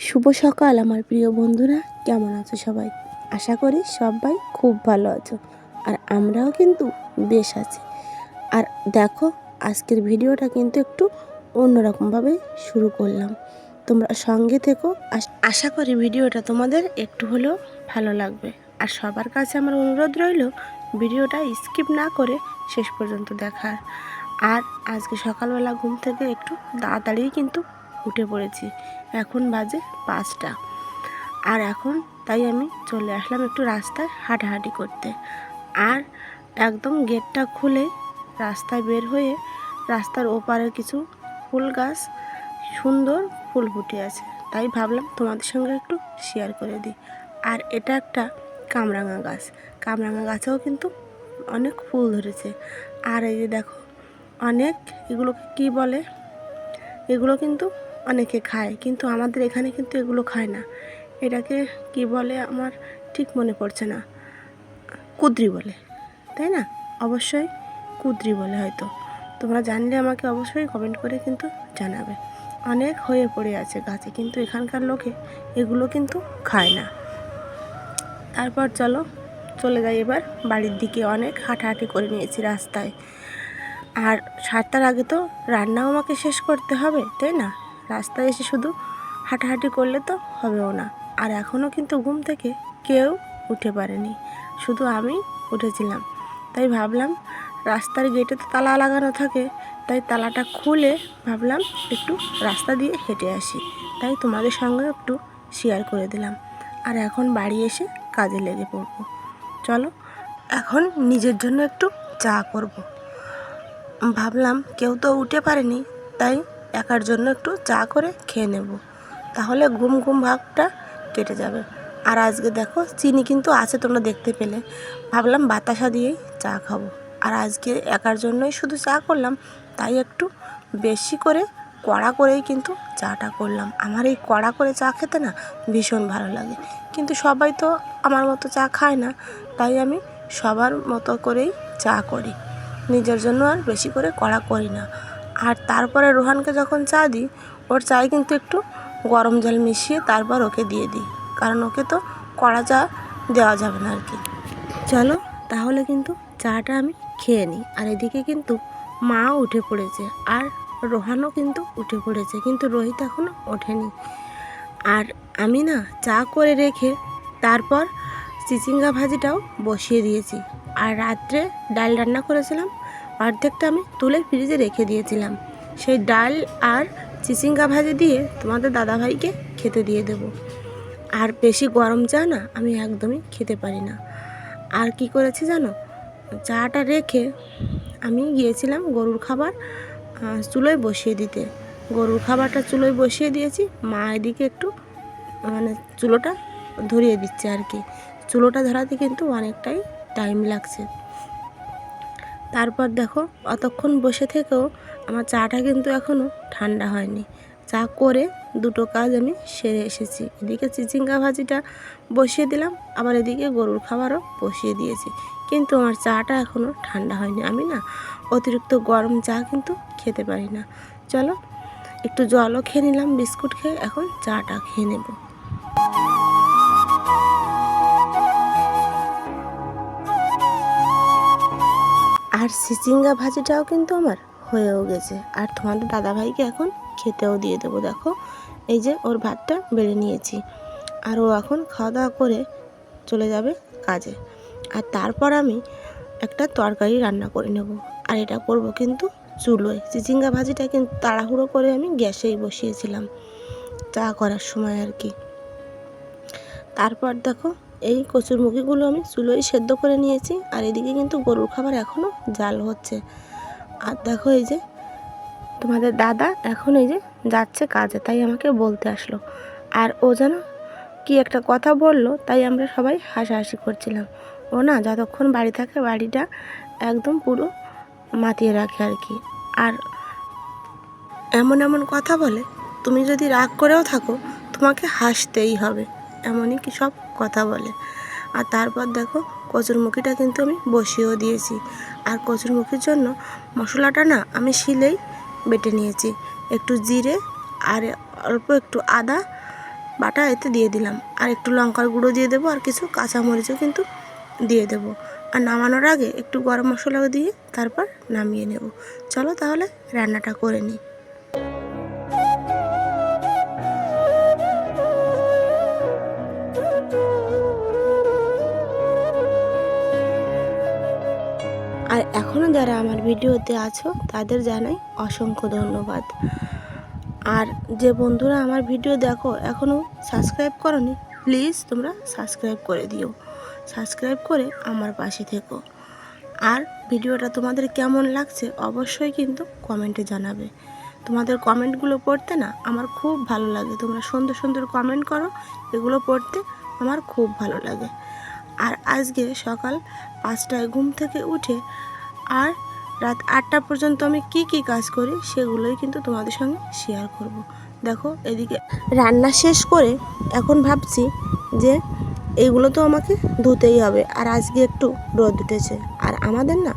শুভ সকাল আমার প্রিয় বন্ধুরা, কেমন আছো সবাই? আশা করি সবাই খুব ভালো আছো, আর আমরাও কিন্তু বেশ আছি। আর দেখো, আজকের ভিডিওটা কিন্তু একটু অন্যরকমভাবে শুরু করলাম। তোমরা সঙ্গে থেকো, আশা করি ভিডিওটা তোমাদের একটু হলেও ভালো লাগবে। আর সবার কাছে আমার অনুরোধ রইল ভিডিওটা স্কিপ না করে শেষ পর্যন্ত দেখার। আর আজকে সকালবেলা ঘুম থেকে একটু তাড়াতাড়ি কিন্তু উঠে পড়েছি। এখন বাজে 5টা। আর এখন তাই আমি চলে আসলাম একটু রাস্তায় হাঁটাহাঁটি করতে। আর একদম গেটটা খুলে রাস্তায় বের হয়ে রাস্তার ওপারে কিছু ফুল গাছ, সুন্দর ফুল ফুটে আছে, তাই ভাবলাম তোমাদের সঙ্গে একটু শেয়ার করে দিই। আর এটা একটা কামরাঙা গাছ। কামরাঙা গাছেও কিন্তু অনেক ফুল ধরেছে। আর এই যে দেখো, অনেক, এগুলোকে কি বলে, এগুলো কিন্তু অনেকে খায়, কিন্তু আমাদের এখানে কিন্তু এগুলো খায় না। এটাকে কি বলে আমার ঠিক মনে পড়ছে না। কুদ্রি বলে, তাই না? অবশ্যই কুদ্রি বলে, হয়তো তোমরা জানলে আমাকে অবশ্যই কমেন্ট করে কিন্তু জানাবে। অনেক হয়ে পড়ে আছে গাছে, কিন্তু এখানকার লোকে এগুলো কিন্তু খায় না। তারপর চলে যাই এবার বাড়ির দিকে। অনেক হাঁটাহাঁটি করে নিয়েছি রাস্তায়। আর 7টার আগে তো রান্নাও আমাকে শেষ করতে হবে, তাই না? রাস্তায় এসে শুধু হাঁটাহাঁটি করলে তো হবেও না। আর এখনও কিন্তু ঘুম থেকে কেউ উঠে পারেনি, শুধু আমি উঠেছিলাম। তাই ভাবলাম, রাস্তার গেটে তো তালা লাগানো থাকে, তাই তালাটা খুলে ভাবলাম একটু রাস্তা দিয়ে হেঁটে আসি। তাই তোমাদের সঙ্গে একটু শেয়ার করে দিলাম। আর এখন বাড়ি এসে কাজে লেগে পড়বো। চলো, এখন নিজের জন্য একটু চা করব। ভাবলাম কেউ তো উঠে পারেনি, তাই একার জন্য একটু চা করে খেয়ে নেব, তাহলে ঘুম ঘুম ভাবটা কেটে যাবে। আর আজকে দেখো, চিনি কিন্তু আছে, তোমরা দেখতে পেলে। ভাবলাম বাতাসা দিয়েই চা খাবো। আর আজকে একার জন্যই শুধু চা করলাম, তাই একটু বেশি করে কড়া করেই কিন্তু চাটা করলাম। আমার এই কড়া করে চা খেতে না ভীষণ ভালো লাগে, কিন্তু সবাই তো আমার মতো চা খায় না, তাই আমি সবার মতো করেই চা করি, নিজের জন্য আর বেশি করে কড়া করি না। আর তারপরে রোহানকে যখন চা দিই, ওর চায়ে কিন্তু একটু গরম জল মিশিয়ে তারপর ওকে দিয়ে দিই, কারণ ওকে তো কড়া চা দেওয়া যাবে না আর কি। চলো তাহলে কিন্তু চাটা আমি খেয়ে নিই। আর এদিকে কিন্তু মাও উঠে পড়েছে, আর রোহানও কিন্তু উঠে পড়েছে, কিন্তু রোহিত এখনও ওঠেনি। আর আমি না চা করে রেখে তারপর চিচিঙ্গা ভাজিটাও বসিয়ে দিয়েছি। আর রাত্রে ডাল রান্না করেছিলাম, অর্ধেকটা আমি তুলে ফ্রিজে রেখে দিয়েছিলাম। সেই ডাল আর চিচিঙ্গা ভাজি দিয়ে তোমাদের দাদাভাইকে খেতে দিয়ে দেব। আর বেশি গরম চা না আমি একদমই খেতে পারি না। আর কি করেছি জানো, চাটা রেখে আমি গিয়েছিলাম গরুর খাবার চুলোয় বসিয়ে দিতে। গরুর খাবারটা চুলোয় বসিয়ে দিয়েছি, মা এদিকে একটু চুলোটা ধরিয়ে দিচ্ছে আর কি। চুলোটা ধরাতে কিন্তু অনেকটাই টাইম লাগছে। তারপর দেখো, অতক্ষণ বসে থেকেও আমার চাটা কিন্তু এখনও ঠান্ডা হয়নি। চা করে দুটো কাজ আমি সেরে এসেছি। এদিকে চিচিঙ্গা ভাজিটা বসিয়ে দিলাম, আবার এদিকে গরুর খাবারও বসিয়ে দিয়েছি, কিন্তু আমার চাটা এখনও ঠান্ডা হয়নি। আমি না অতিরিক্ত গরম চা কিন্তু খেতে পারি না। চলো একটু জলও খেয়ে নিলাম, বিস্কুট খেয়ে এখন চাটা খেয়ে নেব। আর চিচিঙ্গা ভাজিটাও কিন্তু আমার হয়েও গেছে, আর তোমাদের দাদাভাইকে এখন খেতেও দিয়ে দেবো। দেখো, এই যে ওর ভাতটা বেড়ে নিয়েছি, আর ও এখন খাওয়া দাওয়া করে চলে যাবে কাজে। আর তারপর আমি একটা তরকারি রান্না করে নেব, আর এটা করব কিন্তু চুলোয়। চিচিঙ্গা ভাজিটা কিন্তু তাড়াহুড়ো করে আমি গ্যাসেই বসিয়েছিলাম চা করার সময় আর কি। তারপর দেখো, এই কচুরমুখিগুলো আমি চুলোয় সেদ্ধ করে নিয়েছি, আর এদিকে কিন্তু গরুর খাবার এখনও জাল হচ্ছে। আর দেখো, এই যে তোমাদের দাদা এখন এই যে যাচ্ছে কাজে, তাই আমাকে বলতে আসলো। আর ও যেন কি একটা কথা বললো, তাই আমরা সবাই হাসাহাসি করছিলাম। ও না যতক্ষণ বাড়ি থাকে বাড়িটা একদম পুরো মাতিয়ে রাখে আর কি। আর এমন এমন কথা বলে, তুমি যদি রাগ করেও থাকো তোমাকে হাসতেই হবে, এমনই কি সব কথা বলে। আর তারপর দেখো, কচুরমুখিটা কিন্তু আমি বসিয়েও দিয়েছি। আর কচুরমুখির জন্য মশলাটা না আমি শিলেই বেটে নিয়েছি। একটু জিরে আর অল্প একটু আদা বাটা এতে দিয়ে দিলাম, আর একটু লঙ্কার গুঁড়ো দিয়ে দেবো, আর কিছু কাঁচামরিচও কিন্তু দিয়ে দেবো। আর নামানোর আগে একটু গরম মশলা দিয়ে তারপর নামিয়ে নেব। চলো তাহলে রান্নাটা করে নিই। আর এখনও যারা আমার ভিডিওতে আছো তাদের জানাই অসংখ্য ধন্যবাদ। আর যে বন্ধুরা আমার ভিডিও দেখো এখনও সাবস্ক্রাইব করোনি, প্লিজ তোমরা সাবস্ক্রাইব করে দিও। সাবস্ক্রাইব করে আমার পাশে থেকো। আর ভিডিওটা তোমাদের কেমন লাগছে অবশ্যই কিন্তু কমেন্টে জানাবে। তোমাদের কমেন্টগুলো পড়তে না আমার খুব ভালো লাগে। তোমরা সুন্দর সুন্দর কমেন্ট করো, এগুলো পড়তে আমার খুব ভালো লাগে। আর আজকে সকাল 5টায় ঘুম থেকে উঠে আর রাত 8টা পর্যন্ত আমি কি কি কাজ করি সেগুলোই কিন্তু তোমাদের সঙ্গে শেয়ার করব। দেখো এদিকে রান্না শেষ করে এখন ভাবছি যে এগুলো তো আমাকে ধুতেই হবে। আর আজকে একটু রোদ উঠেছে, আর আমাদের না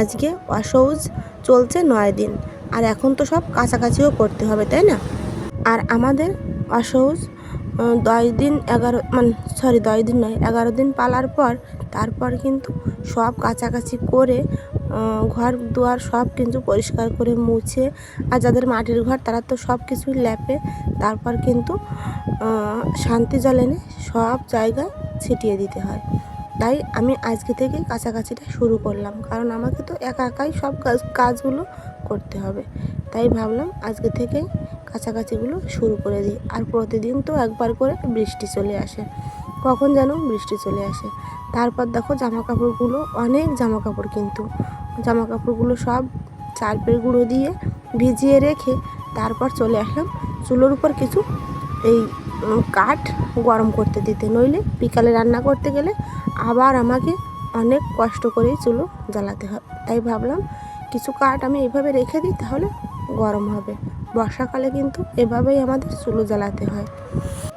আজকে অসহজ চলছে 9 দিন, আর এখন তো সব কাছাকাছিও করতে হবে, তাই না? আর আমাদের অসহজ 10 দিন 10 দিন নয় 11 দিন পালার পর তারপর কিন্তু সব কাছাকাছি করে ঘর দুয়ার সব কিন্তু পরিষ্কার করে মুছে, আর যাদের মাটির ঘর তারা তো সব কিছুই লেপে, তারপর কিন্তু শান্তি জল এনে সব জায়গায় ছিটিয়ে দিতে হয়। তাই আমি আজকে থেকে কাছাকাছিটা শুরু করলাম, কারণ আমাকে তো একা একাই সব কাজগুলো করতে হবে। তাই ভাবলাম আজকে থেকেই কাছাকাছিগুলো শুরু করে দিই। আর প্রতিদিন তো একবার করে বৃষ্টি চলে আসে, কখন যেন বৃষ্টি চলে আসে। তারপর দেখো জামা কাপড়গুলো, অনেক জামা কাপড়, কিন্তু জামা কাপড়গুলো সব চারপের গুঁড়ো দিয়ে ভিজিয়ে রেখে তারপর চলে আসলাম চুলোর উপর কিছু এই কাঠ গরম করতে দিতে, নইলে বিকালে রান্না করতে গেলে আবার আমাকে অনেক কষ্ট করেই চুলো জ্বালাতে হয়। তাই ভাবলাম কিছু কাঠ আমি এইভাবে রেখে দিই, তাহলে গরম হবে। বর্ষাকালে কিন্তু এভাবেই আমাদের চুলো জ্বালাতে হয়।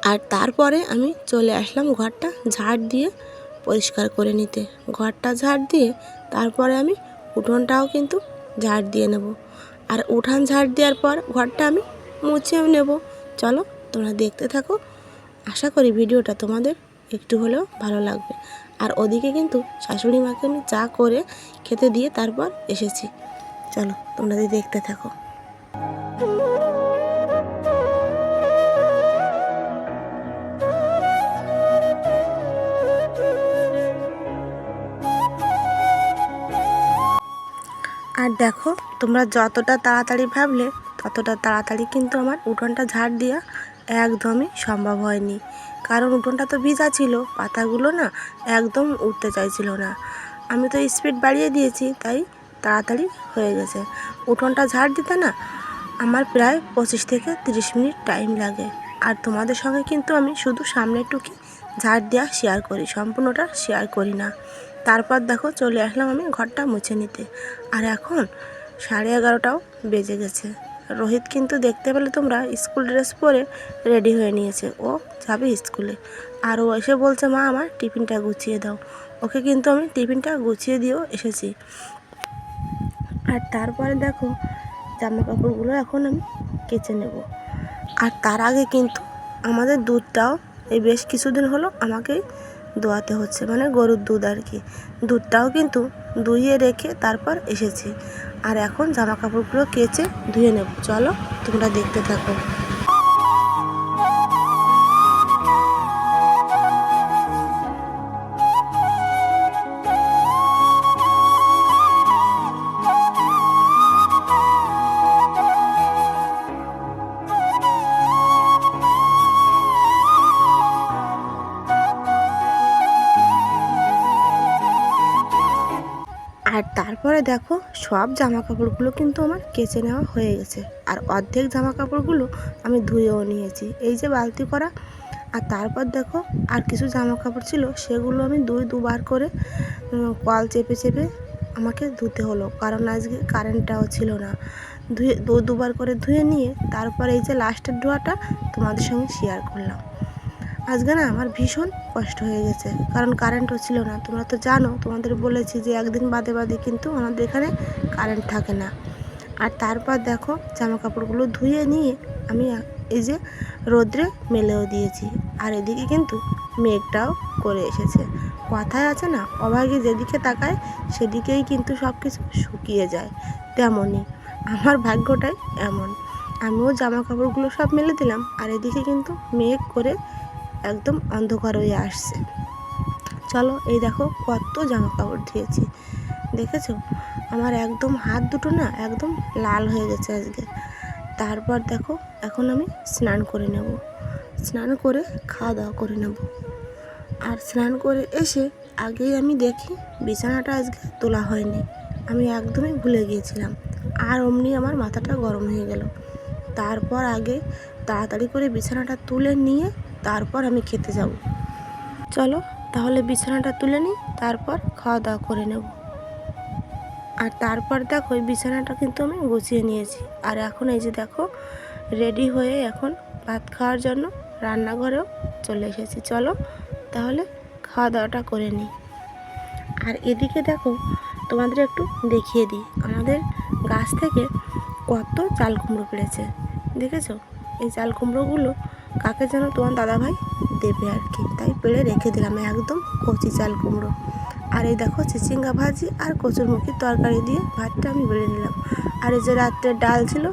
আর তারপরে আমি চলে আসলাম ঘরটা ঝাড় দিয়ে পরিষ্কার করে নিতে। ঘরটা ঝাড় দিয়ে তারপরে আমি উঠোনটাও কিন্তু ঝাড় দিয়ে নেব। আর উঠান ঝাড় দেওয়ার পর ঘরটা আমি মুছেও নেব। চলো তোমরা দেখতে থাকো, আশা করি ভিডিওটা তোমাদের একটু হলেও ভালো লাগবে। আর ওদিকে কিন্তু শাশুড়ি মাকে আমি চা করে খেতে দিয়ে তারপর এসেছি। চলো তোমরা দেখতে থাকো। আর দেখো তোমরা যতটা তাড়াতাড়ি ভাবলে ততটা তাড়াতাড়ি কিন্তু আমার উঠোনটা ঝাড় দেওয়া একদমই সম্ভব হয়নি, কারণ উঠোনটা তো ভিজা ছিল, পাতাগুলো না একদম উঠতে চাইছিল না। আমি তো স্পিড বাড়িয়ে দিয়েছি, তাই তাড়াতাড়ি হয়ে গেছে। উঠোনটা ঝাড় দিতে না আমার প্রায় 25 থেকে 30 মিনিট টাইম লাগে। আর তোমাদের সঙ্গে কিন্তু আমি শুধু সামনেটুকু ঝাড় দেওয়া শেয়ার করি, সম্পূর্ণটা শেয়ার করি না। তারপর দেখো চলে আসলাম আমি ঘরটা মুছে নিতে। আর এখন 11:30টাও বেজে গেছে। রোহিত কিন্তু দেখতে পেলে তোমরা স্কুল ড্রেস পরে রেডি হয়ে নিয়েছে, ও যাবে স্কুলে। আর ও এসে বলছে মা আমার টিফিনটা গুছিয়ে দাও। ওকে কিন্তু আমি টিফিনটা গুছিয়ে দিয়েও এসেছি। আর তারপরে দেখো জামা কাপড়গুলো এখন আমি কেচে নেব। আর তার আগে কিন্তু আমাদের দুধটাও এই বেশ কিছুদিন হলো আমাকেই দোয়াতে হচ্ছে, মানে গরুর দুধ আর কি। দুধটাও কিন্তু দুইয়ে রেখে তারপর এসেছি। আর এখন জামা কাপড়গুলো কেচে ধুয়ে নেব। চলো তোমরা দেখতে থাকো। আর তারপরে দেখো সব জামা কাপড়গুলো কিন্তু আমার কেচে নেওয়া হয়ে গেছে। আর অর্ধেক জামা কাপড়গুলো আমি ধুয়েও নিয়েছি, এই যে বালতি করা। আর তারপর দেখো আর কিছু জামা কাপড় ছিল, সেগুলো আমি দুবার করে কল চেপে চেপে আমাকে ধুতে হলো, কারণ আজকে কারেন্টটাও ছিল না। দুবার করে ধুয়ে নিয়ে তারপর এই যে লাস্টের ধোয়াটা তোমাদের সঙ্গে শেয়ার করলাম। আজকে না আমার ভীষণ কষ্ট হয়ে গেছে, কারণ কারেন্টও ছিল না। তোমরা তো জানো, তোমাদের বলেছি যে একদিন বাদে বাদে কিন্তু আমাদের এখানে কারেন্ট থাকে না। আর তারপর দেখো জামা কাপড়গুলো ধুয়ে নিয়ে আমি এই যে রোদ্রে মেলেও দিয়েছি। আর এদিকে কিন্তু মেঘটাও করে এসেছে। কথায় আছে না, অভাগী যেদিকে তাকায় সেদিকেই কিন্তু সব কিছু শুকিয়ে যায়। তেমনই আমার ভাগ্যটাই এমন। আমিও জামা কাপড়গুলো সব মেলে দিলাম, আর এদিকে কিন্তু মেঘ করে একদম অন্ধকার হয়ে আসছে। চলো, এই দেখো কত জামা কাপড় ধুয়েছি, দেখেছো? আমার একদম হাত দুটো না একদম লাল হয়ে গেছে আজকে। তারপর দেখো, এখন আমি স্নান করে নেব। স্নান করে খাওয়া দাওয়া করে নেব। আর স্নান করে এসে আগেই আমি দেখি বিছানাটা আজকে তোলা হয়নি। আমি একদমই ভুলে গিয়েছিলাম। আর অমনি আমার মাথাটা গরম হয়ে গেল। তারপর আগে তাড়াতাড়ি করে বিছানাটা তুলে নিয়ে তারপর আমি খেতে যাব। চলো তাহলে বিছানাটা তুলে নিই, তারপর খাওয়া দাওয়া করে নেব। আর তারপর দেখো ওই বিছানাটা কিন্তু আমি গুছিয়ে নিয়েছি। আর এখন এই যে দেখো রেডি হয়ে এখন ভাত খাওয়ার জন্য রান্নাঘরেও চলে এসেছি। চলো তাহলে খাওয়া দাওয়াটা করে নিই। আর এদিকে দেখো তোমাদের একটু দেখিয়ে দিই, আমাদের গাছ থেকে কত চাল কুমড়ো পেড়েছে, দেখেছো? এই চাল কুমড়োগুলো কাকে যেন তোমার দাদাভাই দেবে আর কি, তাই পেড়ে রেখে দিলাম একদম কচি চাল কুমড়ো। আর এই দেখো চিচিঙ্গা ভাজি আর কচুরমুখির তরকারি দিয়ে ভাতটা আমি বেড়ে নিলাম। আর এই যে রাত্রের ডাল ছিল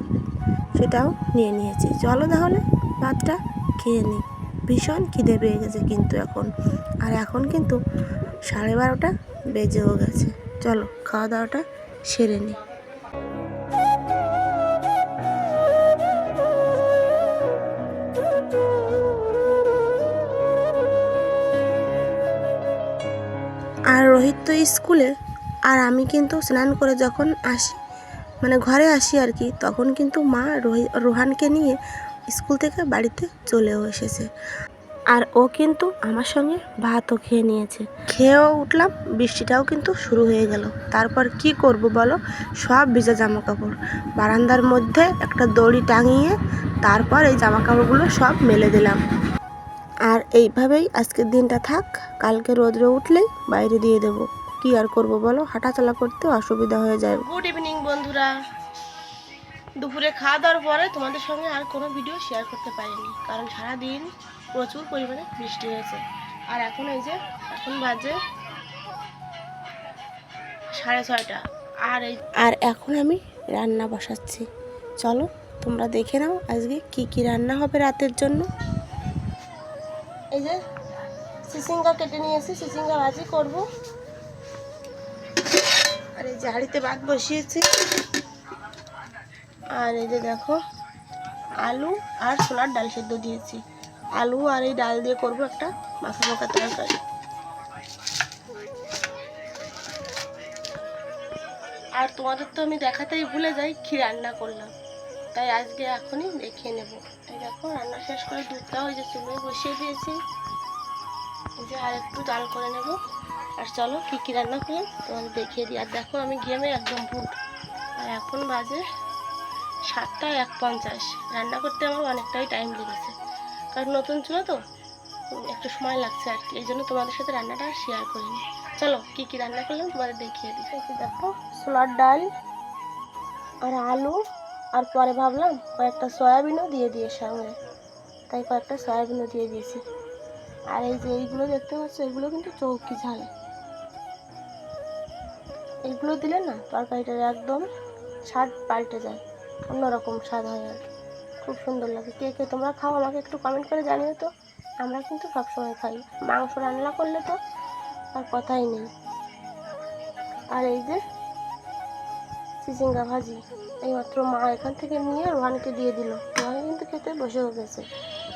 সেটাও নিয়ে নিয়েছি। চলো তাহলে ভাতটা খেয়ে নিই। ভীষণ খিদে পেয়ে গেছে কিন্তু এখন। আর এখন কিন্তু 12:30 বেজেও গেছে। চলো খাওয়া দাওয়াটা সেরে নিই। আর রোহিত তো স্কুলে, আর আমি কিন্তু স্নান করে যখন আসি, মানে ঘরে আসি আর কি, তখন কিন্তু মা রোহানকে নিয়ে স্কুল থেকে বাড়িতে চলেও এসেছে। আর ও কিন্তু আমার সঙ্গে ভাতও খেয়ে নিয়েছে। খেয়েও উঠলাম, বৃষ্টিটাও কিন্তু শুরু হয়ে গেল। তারপর কি করব বলো, সব ভিজা জামা কাপড় বারান্দার মধ্যে একটা দড়ি টাঙিয়ে তারপর এই জামা কাপড়গুলো সব মেলে দিলাম। আর এইভাবেই আজকের দিনটা থাক, কালকে রোদ্রে উঠলেই বাইরে দিয়ে দেব। কি আর করব বলো, হাঁটাচলা করতে অসুবিধা হয়ে যায়। গুড ইভিনিং বন্ধুরা। দুপুরে খাওয়া দাওয়ার পরে তোমাদের সঙ্গে আর কোনো ভিডিও শেয়ার করতে পারিনি, কারণ সারাদিন প্রচুর পরিমাণে বৃষ্টি হয়েছে। আর এখন এই যে এখন বাজে 6:30। আর এখন আমি রান্না বসাচ্ছি। চলো তোমরা দেখে নাও আজকে কি কি রান্না হবে রাতের জন্য। এই যে চিচিঙ্গা কেটে নিয়েছি, চিচিঙ্গা ভাজি করব। আর এই যে হাঁড়িতে ভাত বসিয়েছি। আর এই যে দেখো আলু আর ছোলার ডাল সেদ্ধ দিয়েছি। আলু আর এই ডাল দিয়ে করব একটা মাথা পোকা তরকারি। আর তোমাদের তো আমি দেখাতেই ভুলে যাই কি রান্না করলাম, তাই আজকে এখনই দেখিয়ে নেব। এই দেখো রান্না শেষ করে দুধটাও ওই যে চুলোয় বসিয়ে দিয়েছি। এই যে আর একটু জাল করে নেব। আর চলো কী কী রান্না করলাম তোমাদের দেখিয়ে দিই। আর দেখো আমি ঘেমে একদম ভূত। আর এখন বাজে 7:51। রান্না করতে আমার অনেকটাই টাইম লেগেছে, কারণ নতুন চুলো তো একটু সময় লাগছে আর কি, এই জন্য তোমাদের সাথে রান্নাটা শেয়ার করিনি। চলো কী কী রান্না করলাম তোমাদের দেখিয়ে দিই। দেখো ছোলার ডাল আর আলু, আর পরে ভাবলাম কয়েকটা সয়াবিনও দিয়ে দিয়ে সঙ্গে, তাই কয়েকটা সয়াবিনও দিয়ে দিয়েছি। আর এই যে এইগুলো দেখতে পাচ্ছ, এগুলো কিন্তু চৌকি ঝাল। এইগুলো দিলে না তরকারিটার একদম স্বাদ পাল্টে যায়, অন্যরকম স্বাদ হয় আর কি, খুব সুন্দর লাগে। কে কে তোমরা খাও আমাকে একটু কমেন্ট করে জানিও তো। আমরা কিন্তু সবসময় খাই, মাংস রান্না করলে তো আর কথাই নেই। আর এই যে চিচিঙ্গা ভাজি এইমাত্র মা এখান থেকে নিয়ে রোহানকে দিয়ে দিল। রোহান কিন্তু খেতে বসেও গেছে,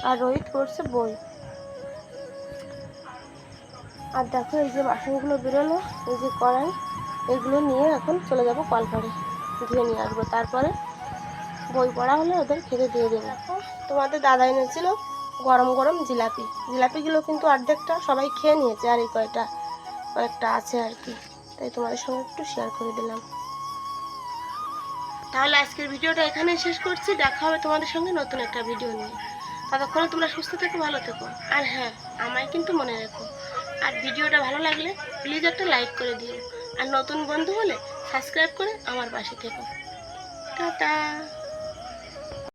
আর রোহিত করছে বই। আর দেখো এই যে বাসনগুলো বেরোলো, এই যে কড়াই, এগুলো নিয়ে এখন চলে যাব কলপাড়ে, ধুয়ে নিয়ে আসবো। তারপরে বই পড়া হলে ওদের খেতে দিয়ে দেবো। তোমাদের দাদা এনেছিল গরম গরম জিলাপি। জিলাপিগুলো কিন্তু অর্ধেকটা সবাই খেয়ে নিয়েছে, আর এই কয়েকটা আছে আর কি, তাই তোমাদের সঙ্গে একটু শেয়ার করে দিলাম। তাহলে আজকের ভিডিওটা এখানে শেষ করছি। দেখা হবে তোমাদের সঙ্গে নতুন একটা ভিডিও নিয়ে। ততক্ষণে তোমরা সুস্থ থেকো, ভালো থেকো। আর হ্যাঁ, আমায় কিন্তু মনে রেখো। আর ভিডিওটা ভালো লাগলে প্লিজ একটা লাইক করে দিও। আর নতুন বন্ধু হলে সাবস্ক্রাইব করে আমার পাশে থেকো। টাটা।